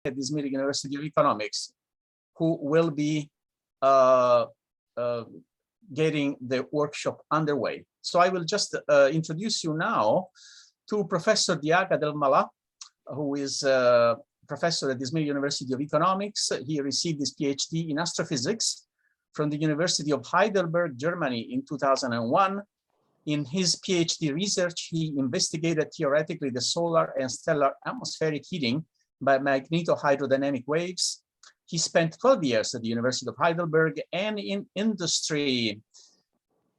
at Izmir University of Economics, who will be getting the workshop underway. So I will just introduce you now to Professor Diaa Gadelmavla, who is a professor at Izmir University of Economics. He received his Ph.D. in astrophysics from the University of Heidelberg, Germany in 2001. In his PhD research, he investigated theoretically the solar and stellar atmospheric heating by magnetohydrodynamic waves. He spent 12 years at the University of Heidelberg and in industry,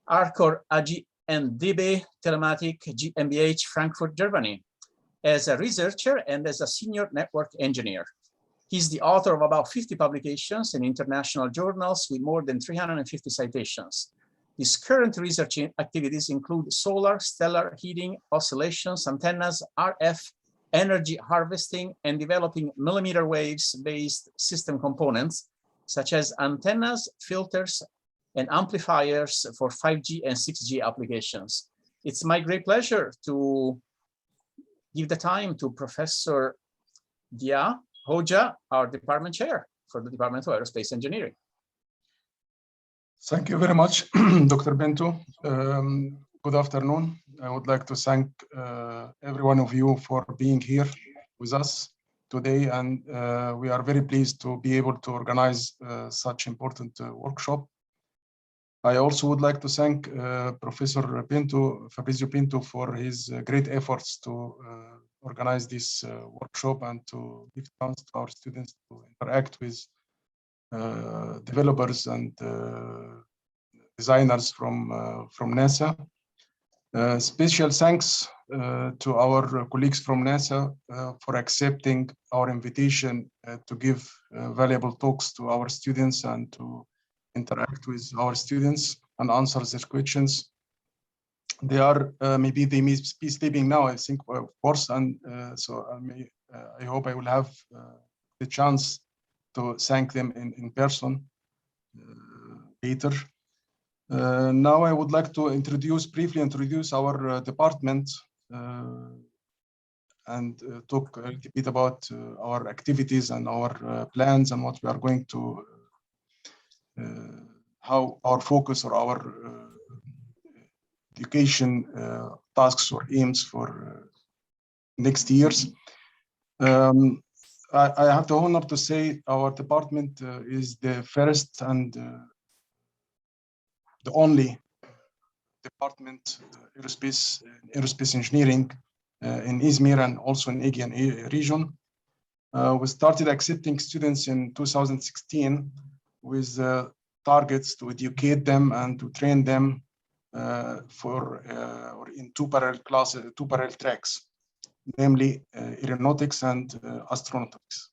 Arcor AG DB-Telematic GmbH, Frankfurt, Germany, as a researcher and as a senior network engineer. He's the author of about 50 publications in international journals with more than 350 citations. His current research activities include solar, stellar heating, oscillations, antennas, RF, energy harvesting, and developing millimeter waves-based system components, such as antennas, filters, and amplifiers for 5G and 6G applications. It's my great pleasure to give the time to Professor Diaa Hoja, our department chair for the Department of Aerospace Engineering. Thank you very much, Dr. Bento. Good afternoon. I would like to thank every one of you for being here with us today, and we are very pleased to be able to organize such important workshop. I also would like to thank Professor Fabrizio Pinto for his great efforts to organize this workshop and to give chance to our students to interact with developers and designers from NASA. Special thanks to our colleagues from NASA for accepting our invitation to give valuable talks to our students and to interact with our students and answer their questions. They are maybe they may be sleeping now, I think, of course, and so I hope I will have the chance to thank them in person later. Now I would like to briefly introduce our department and talk a little bit about our activities and our plans and what we are going to, how our focus or our education tasks or aims for next years. I have the honor to say our department is the first and the only department, aerospace engineering in Izmir and also in Aegean region. We started accepting students in 2016 with targets to educate them and to train them or in two parallel tracks, namely aeronautics and astronautics.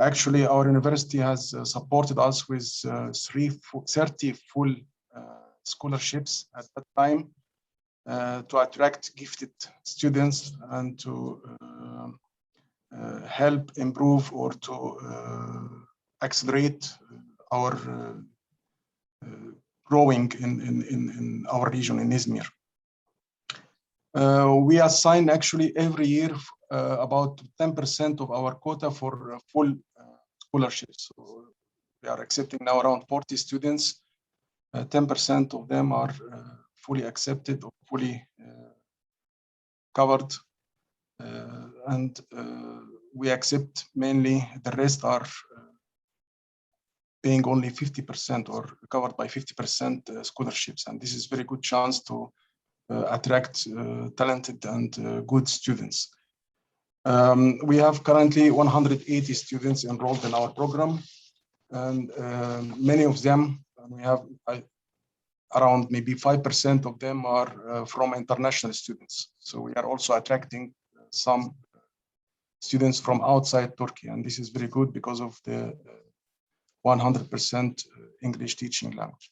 Actually, our university has supported us with 30 full scholarships at that time to attract gifted students and to help improve or to accelerate our growing in our region in Izmir. We assign actually every year about 10% of our quota for full scholarships. So we are accepting now around 40 students. 10% of them are fully accepted or fully covered, and we accept mainly the rest are paying only 50% or covered by 50% scholarships, and this is very good chance to attract talented and good students. We have currently 180 students enrolled in our program, and many of them, we have around maybe 5% of them are from international students. So we are also attracting some students from outside Turkey, and this is very good because of the 100% English teaching language.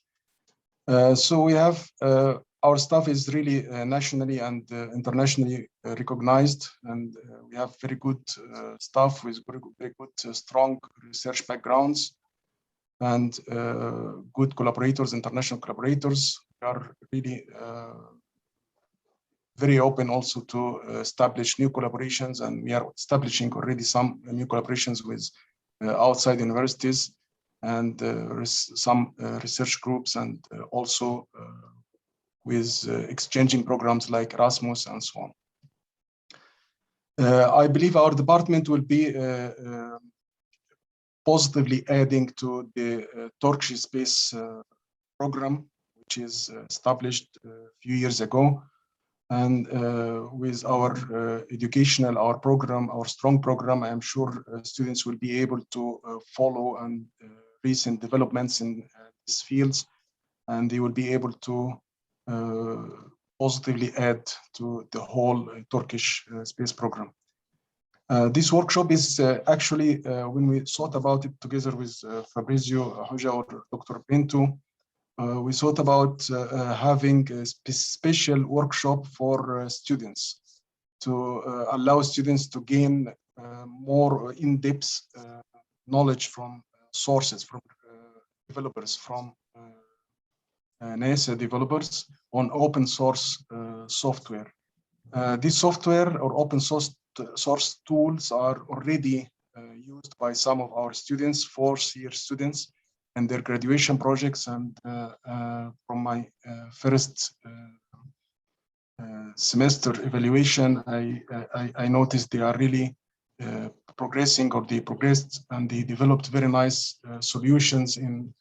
So we have our staff is really nationally and internationally recognized, and we have very good staff with very good strong research backgrounds and good collaborators, international collaborators. We are really very open also to establish new collaborations, and we are establishing already some new collaborations with outside universities and some research groups, and also with exchanging programs like Erasmus and so on. I believe our department will be positively adding to the Turkish space program, which is established a few years ago. And with our educational, our strong program, I am sure students will be able to follow and recent developments in these fields, and they will be able to positively add to the whole Turkish space program. This workshop is actually, when we thought about it together with Fabrizio Hoja or Dr. Bento, we thought about having a special workshop for students to allow students to gain more in-depth knowledge from sources, from developers, from NASA developers on open source software. This software or open source tools are already used by some of our students, fourth-year students, and their graduation projects. And from my first semester evaluation, I noticed they are really progressing, or they progressed, and they developed very nice solutions in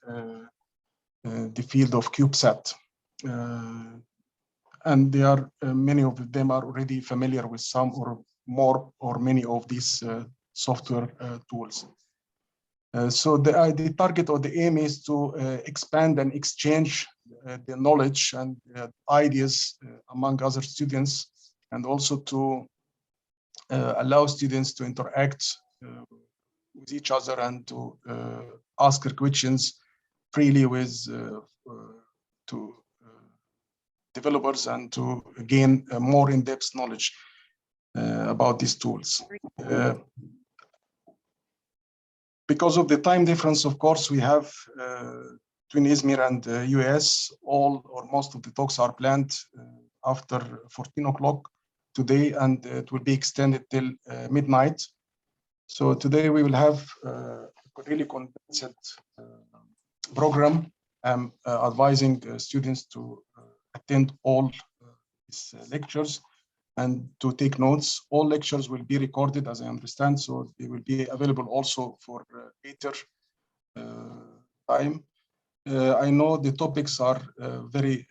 the field of CubeSat. And they are many of them are already familiar with some or more or many of these software tools. So the target or the aim is to expand and exchange the knowledge and ideas among other students, and also to allow students to interact with each other and to ask their questions freely with developers, and to gain more in-depth knowledge about these tools. Because of the time difference, of course, we have between Izmir and US, all or most of the talks are planned after 14 o'clock today, and it will be extended till midnight. So today we will have a really condensed program. I'm advising students to attend all these lectures and to take notes. All lectures will be recorded, as I understand, so they will be available also for later time. I know the topics are very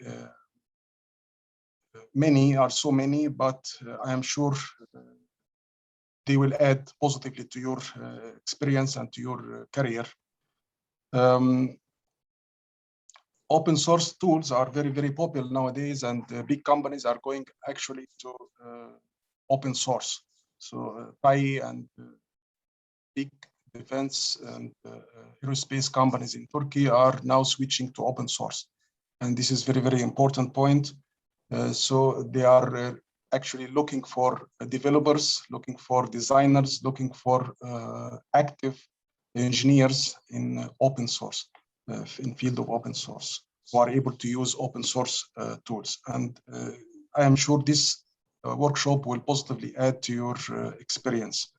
so many, but I am sure they will add positively to your experience and to your career. Open source tools are very, very popular nowadays, and big companies are going actually to open source. So Thai and big defense and aerospace companies in Turkey are now switching to open source. And this is very, very important point. So they are actually looking for developers, looking for designers, looking for active engineers in open source. In field of open source, who are able to use open source tools. And I am sure this workshop will positively add to your experience.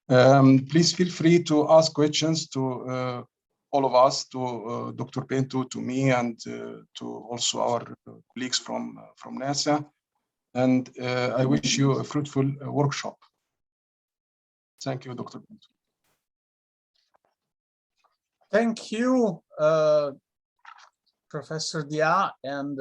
Please feel free to ask questions to all of us, to Dr. Bento, to me, and to also our colleagues from NASA. And I wish you a fruitful workshop. Thank you, Dr. Bento. Thank you, Professor Diaa, and